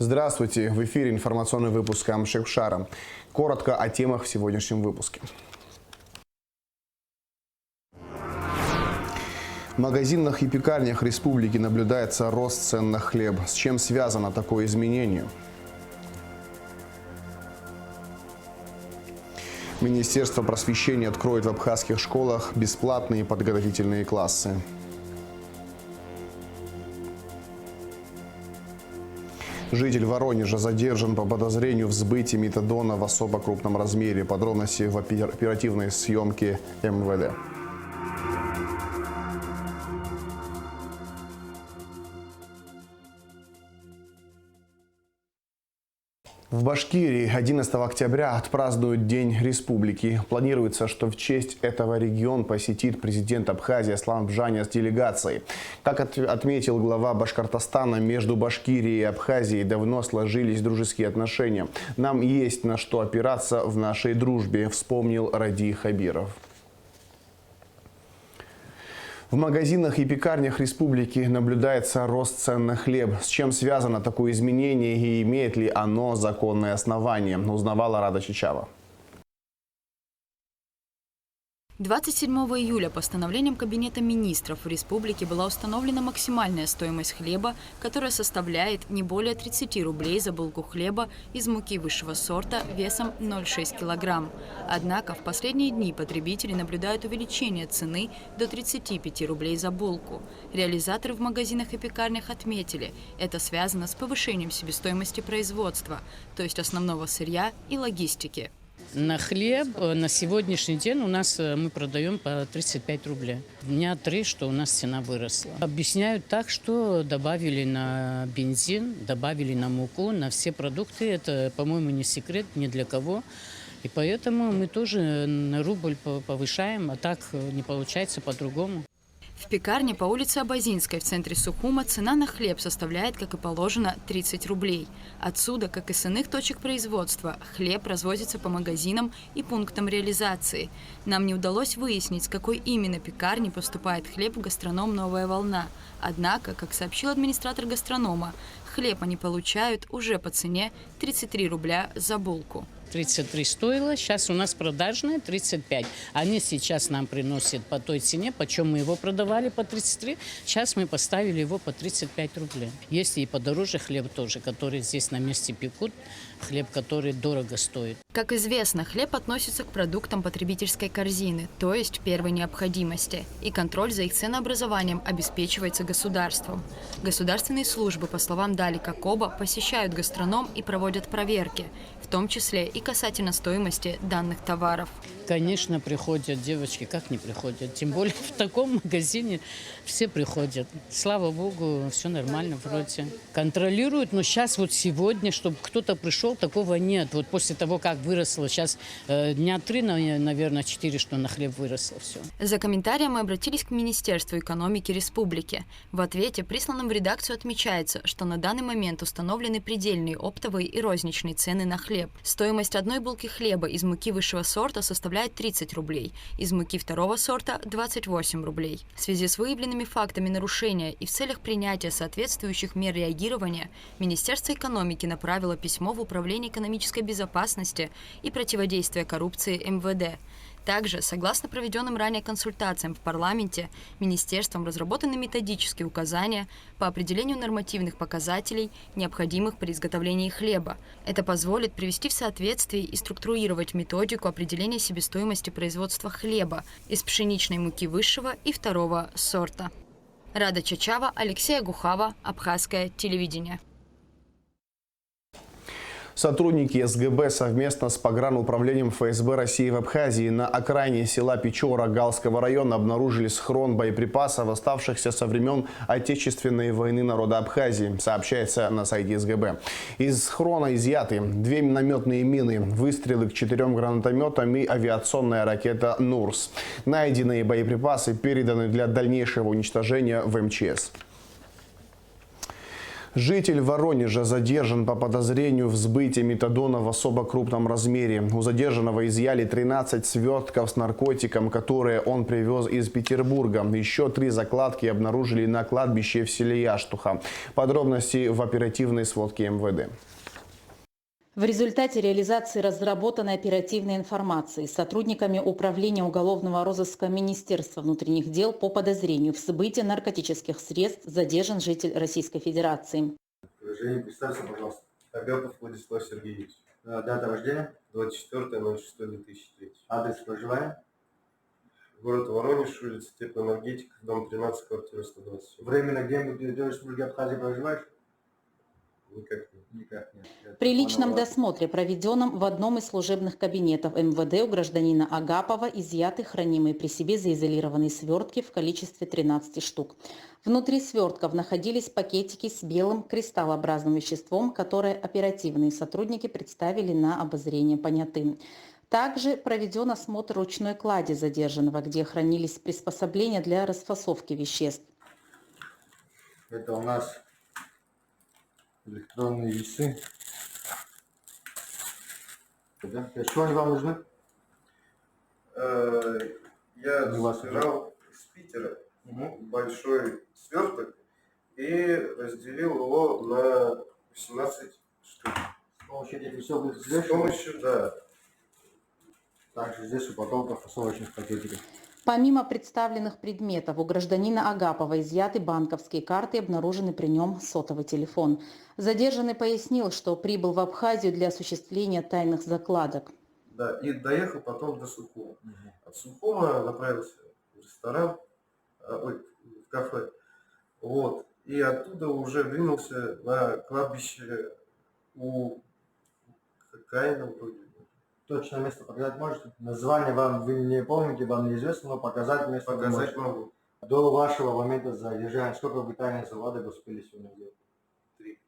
Здравствуйте! В эфире информационный выпуск Амшехшара. Коротко о темах в сегодняшнем выпуске. В магазинах и пекарнях республики наблюдается рост цен на хлеб. С чем связано такое изменение? Министерство просвещения откроет в абхазских школах бесплатные подготовительные классы. Житель Воронежа задержан по подозрению в сбытии метадона в особо крупном размере. Подробности в оперативной съемке МВД. В Башкирии 11 октября отпразднуют День Республики. Планируется, что в честь этого регион посетит президент Абхазии Аслан Бжаня с делегацией. Как отметил глава Башкортостана, между Башкирией и Абхазией давно сложились дружеские отношения. Нам есть на что опираться в нашей дружбе, вспомнил Ради Хабиров. В магазинах и пекарнях республики наблюдается рост цен на хлеб. С чем связано такое изменение и имеет ли оно законное основание, узнавала Рада Чичава. 27 июля постановлением Кабинета министров в республике была установлена максимальная стоимость хлеба, которая составляет не более 30 рублей за булку хлеба из муки высшего сорта весом 0,6 кг. Однако в последние дни потребители наблюдают увеличение цены до 35 рублей за булку. Реализаторы в магазинах и пекарнях отметили, это связано с повышением себестоимости производства, то есть основного сырья и логистики. На хлеб на сегодняшний день у нас мы продаем по 35 рублей. Дня 3, что у нас цена выросла. Объясняют так, что добавили на бензин, добавили на муку, на все продукты. Это, по-моему, не секрет ни для кого. И поэтому мы тоже на рубль повышаем, а так не получается по-другому. В пекарне по улице Абазинской в центре Сухума цена на хлеб составляет, как и положено, 30 рублей. Отсюда, как и с иных точек производства, хлеб развозится по магазинам и пунктам реализации. Нам не удалось выяснить, с какой именно пекарни поступает хлеб в гастроном «Новая волна». Однако, как сообщил администратор гастронома, хлеб они получают уже по цене 33 рубля за булку. 33 стоило, сейчас у нас продажная 35. Они сейчас нам приносят по той цене, почем мы его продавали по 33, сейчас мы поставили его по 35 рублей. Есть и подороже хлеб тоже, который здесь на месте пекут, хлеб, который дорого стоит. Как известно, хлеб относится к продуктам потребительской корзины, то есть первой необходимости, и контроль за их ценообразованием обеспечивается государством. Государственные службы, по словам Далика Коба, посещают гастроном и проводят проверки, в том числе и касательно стоимости данных товаров. Конечно, приходят девочки, как не приходят, тем более в таком магазине все приходят. Слава богу, все нормально вроде. Контролируют, но сейчас вот сегодня, чтобы кто-то пришел, такого нет. Вот после того, как выросло, сейчас дня 3, наверное, 4, что на хлеб выросло все. За комментарием мы обратились к Министерству экономики республики. В ответе, присланном в редакцию, отмечается, что на данный момент установлены предельные оптовые и розничные цены на хлеб. Стоимость одной булки хлеба из муки высшего сорта составляет 30 рублей, из муки второго сорта – 28 рублей. В связи с выявленными фактами нарушения и в целях принятия соответствующих мер реагирования Министерство экономики направило письмо в Управление экономической безопасности и противодействия коррупции МВД. Также, согласно проведенным ранее консультациям в парламенте, министерством разработаны методические указания по определению нормативных показателей, необходимых при изготовлении хлеба. Это позволит привести в соответствие и структурировать методику определения себестоимости производства хлеба из пшеничной муки высшего и второго сорта. Рада Чичава, Алексей Агухава, Абхазское телевидение. Сотрудники СГБ совместно с погрануправлением ФСБ России в Абхазии на окраине села Печора Галского района обнаружили схрон боеприпасов, оставшихся со времен Отечественной войны народа Абхазии, сообщается на сайте СГБ. Из схрона изъяты 2 минометные мины, выстрелы к 4 гранатометам и авиационная ракета «Нурс». Найденные боеприпасы переданы для дальнейшего уничтожения в МЧС. Житель Воронежа задержан по подозрению в сбытии метадона в особо крупном размере. У задержанного изъяли 13 свертков с наркотиком, которые он привез из Петербурга. Еще 3 закладки обнаружили на кладбище в селе Яштуха. Подробности в оперативной сводке МВД. В результате реализации разработанной оперативной информации сотрудниками Управления уголовного розыска Министерства внутренних дел по подозрению в сбытии наркотических средств задержан житель Российской Федерации. Женя, представься, пожалуйста. Агапов Владислав Сергеевич. Дата рождения? 24.06.2003. Адрес проживания? Город Воронеж, улица Теплоэнергетик, дом 13, квартира 120. Временно где в Республике Абхазия проживаешь? Никак нет. При личном досмотре, проведенном в одном из служебных кабинетов МВД, у гражданина Агапова изъяты хранимые при себе заизолированные свертки в количестве 13 штук. Внутри свертков находились пакетики с белым кристаллообразным веществом, которые оперативные сотрудники представили на обозрение понятым. Также проведен осмотр ручной клади задержанного, где хранились приспособления для расфасовки веществ. Это у нас электронные весы. Да? Что они вам нужны? Я собирал из Питера большой сверток и разделил его на 18 штук. С помощью этих весов будет взвешивать? С помощью, да. Также здесь упаковка фасовочных пакетиков. Помимо представленных предметов, у гражданина Агапова изъяты банковские карты и обнаружены при нем сотовый телефон. Задержанный пояснил, что прибыл в Абхазию для осуществления тайных закладок. Да, и доехал потом до Сухума. От Сухума направился в ресторан, в кафе. Вот. И оттуда уже двинулся на кладбище у Каина вроде. Точное место показать можете? Название вам вы не помните, вам неизвестно, но показать место показать могу. До вашего момента задержания сколько вы тайных закладок успели сегодня делать? 3.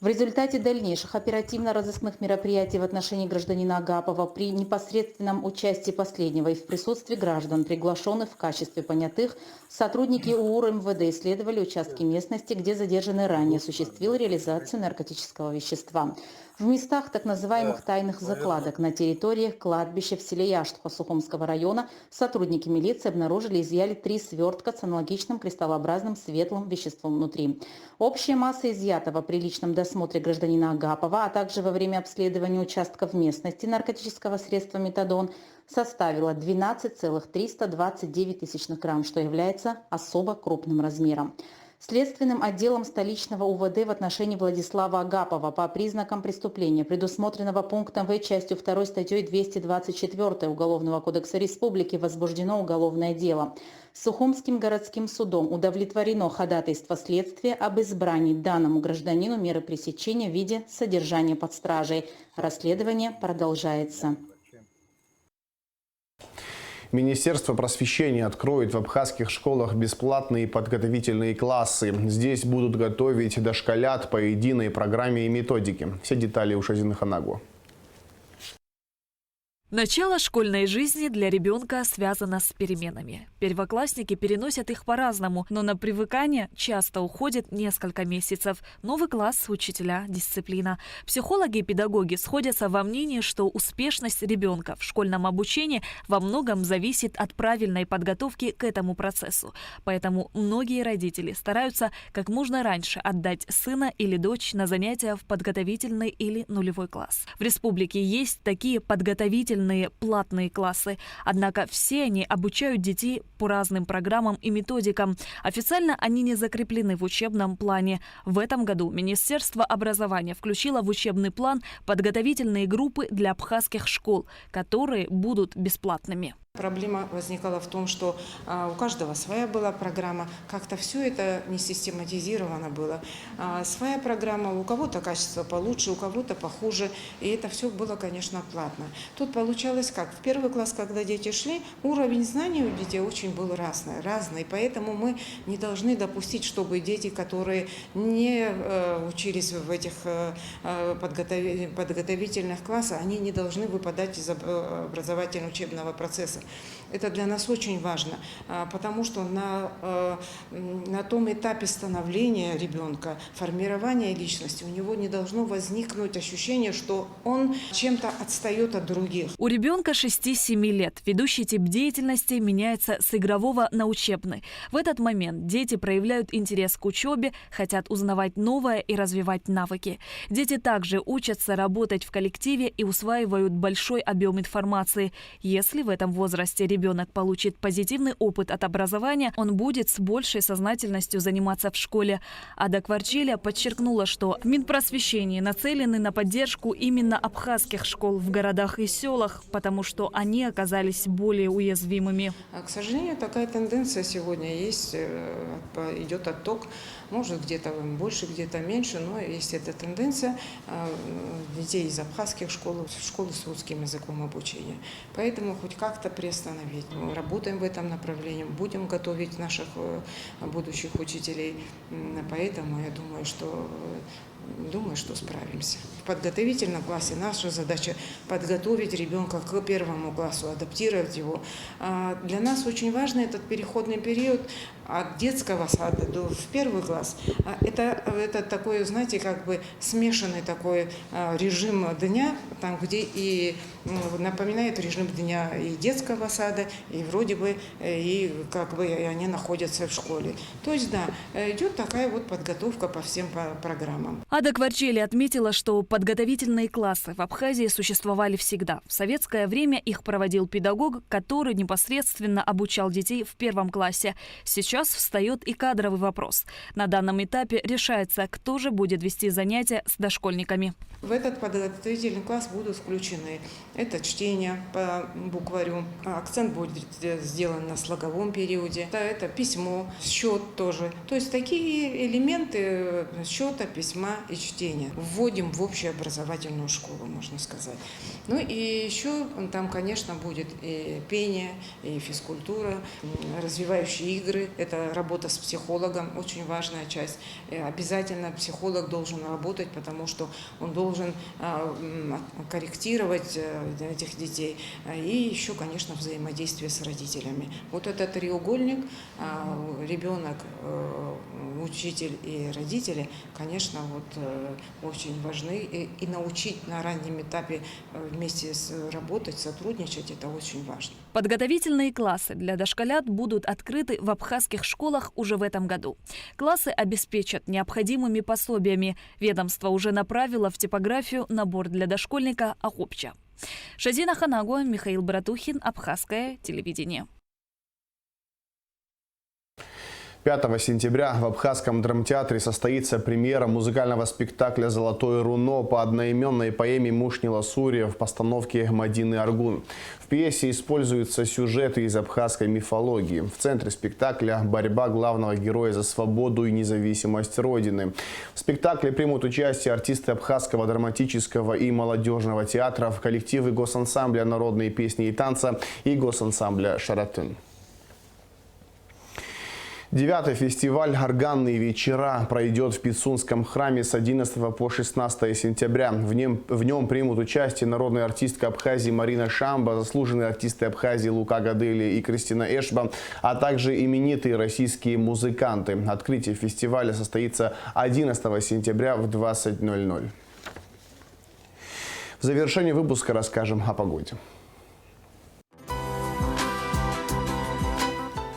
В результате дальнейших оперативно-розыскных мероприятий в отношении гражданина Агапова при непосредственном участии последнего и в присутствии граждан, приглашенных в качестве понятых, сотрудники УУР МВД исследовали участки местности, где задержанный ранее осуществил реализацию наркотического вещества. В местах так называемых тайных закладок на территории кладбища в селе Яштуха Сухумского района сотрудники милиции обнаружили и изъяли 3 свертка с аналогичным кристаллообразным светлым веществом внутри. Общая масса изъятого при личном досмотре гражданина Агапова, а также во время обследования участков местности наркотического средства метадон составила 12,329 грамм, что является особо крупным размером. Следственным отделом столичного УВД в отношении Владислава Агапова по признакам преступления, предусмотренного пунктом В частью 2 статьей 224 Уголовного кодекса Республики, возбуждено уголовное дело. Сухумским городским судом удовлетворено ходатайство следствия об избрании данному гражданину меры пресечения в виде содержания под стражей. Расследование продолжается. Министерство просвещения откроет в абхазских школах бесплатные подготовительные классы. Здесь будут готовить дошколят по единой программе и методике. Все детали у Шазины Ханагу. Начало школьной жизни для ребенка связано с переменами. Первоклассники переносят их по-разному, но на привыкание часто уходит несколько месяцев. Новый класс, учителя, дисциплина. Психологи и педагоги сходятся во мнении, что успешность ребенка в школьном обучении во многом зависит от правильной подготовки к этому процессу. Поэтому многие родители стараются как можно раньше отдать сына или дочь на занятия в подготовительный или нулевой класс. В республике есть такие подготовительные платные классы. Однако все они обучают детей по разным программам и методикам. Официально они не закреплены в учебном плане. В этом году Министерство образования включило в учебный план подготовительные группы для абхазских школ, которые будут бесплатными. Проблема возникала в том, что у каждого своя была программа, как-то все это не систематизировано было. Своя программа, у кого-то качество получше, у кого-то похуже, и это все было, конечно, платно. Тут получалось как? В первый класс, когда дети шли, уровень знаний у детей очень был разный, поэтому мы не должны допустить, чтобы дети, которые не учились в этих подготовительных классах, они не должны выпадать из образовательно-учебного процесса. Это для нас очень важно, потому что на том этапе становления ребенка, формирования личности, у него не должно возникнуть ощущение, что он чем-то отстает от других. У ребенка 6-7 лет ведущий тип деятельности меняется с игрового на учебный. В этот момент дети проявляют интерес к учебе, хотят узнавать новое и развивать навыки. Дети также учатся работать в коллективе и усваивают большой объем информации. Если в этом возрасте ребенок получит позитивный опыт от образования, он будет с большей сознательностью заниматься в школе. Ада Кварчиля подчеркнула, что в Минпросвещении нацелены на поддержку именно абхазских школ в городах и селах, потому что они оказались более уязвимыми. К сожалению, такая тенденция сегодня есть, идет отток, может где-то больше, где-то меньше, но есть эта тенденция детей из абхазских школ в школы с русским языком обучения. Поэтому хоть как-то приостановить. Мы работаем в этом направлении, будем готовить наших будущих учителей. Поэтому я думаю, что справимся. В подготовительном классе наша задача подготовить ребенка к первому классу, адаптировать его. Для нас очень важно этот переходный период от детского сада в первый класс. Это такой, знаете, как бы смешанный такой режим дня, там где и напоминает режим дня и детского сада, и вроде бы и как бы они находятся в школе. То есть да, идет такая вот подготовка по всем программам. Ада Кварчиля отметила, что подготовительные классы в Абхазии существовали всегда. В советское время их проводил педагог, который непосредственно обучал детей в первом классе. Сейчас встает и кадровый вопрос. На данном этапе решается, кто же будет вести занятия с дошкольниками. В этот подготовительный класс будут включены это чтение по букварю, акцент будет сделан на слоговом периоде, это письмо, счет тоже. То есть такие элементы счета, письма и чтения вводим в общеобразовательную школу, можно сказать. Ну и еще там, конечно, будет и пение, и физкультура, развивающие игры, это работа с психологом, очень важная часть. Обязательно психолог должен работать, потому что он должен корректировать этих детей. И еще, конечно, взаимодействие с родителями. Вот этот треугольник, ребенок, учитель и родители, конечно, вот очень важны. И научить на раннем этапе вместе работать, сотрудничать, это очень важно. Подготовительные классы для дошколят будут открыты в абхазских школах уже в этом году. Классы обеспечат необходимыми пособиями. Ведомство уже направило в типографию набор для дошкольника «Ахопча». Шазина Ханагуа, Михаил Братухин, Абхазское телевидение. 5 сентября в Абхазском драмтеатре состоится премьера музыкального спектакля «Золотое руно» по одноименной поэме Мушнила Сурия в постановке Мадины Аргун. В пьесе используются сюжеты из абхазской мифологии. В центре спектакля борьба главного героя за свободу и независимость Родины. В спектакле примут участие артисты Абхазского драматического и молодежного театров, коллективы госансамбля «Народные песни и танца» и госансамбля «Шаратын». 9-й фестиваль «Органные вечера» пройдет в Пицунском храме с 11 по 16 сентября. В нем примут участие народная артистка Абхазии Марина Шамба, заслуженные артисты Абхазии Лука Гадели и Кристина Эшба, а также именитые российские музыканты. Открытие фестиваля состоится 11 сентября в 20:00. В завершении выпуска расскажем о погоде.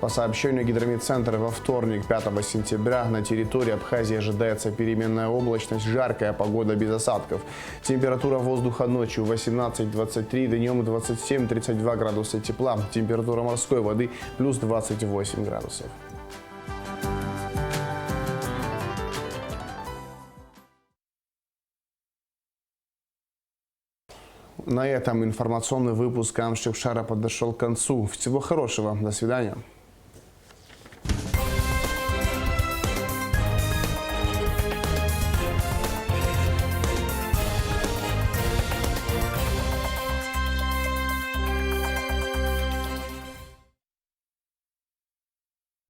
По сообщению Гидромедцентра, во вторник, 5 сентября, на территории Абхазии ожидается переменная облачность, жаркая погода без осадков. Температура воздуха ночью 18-23, днем 27-32 градуса тепла. Температура морской воды плюс 28 градусов. На этом информационный выпуск Амшевшара подошел к концу. Всего хорошего. До свидания.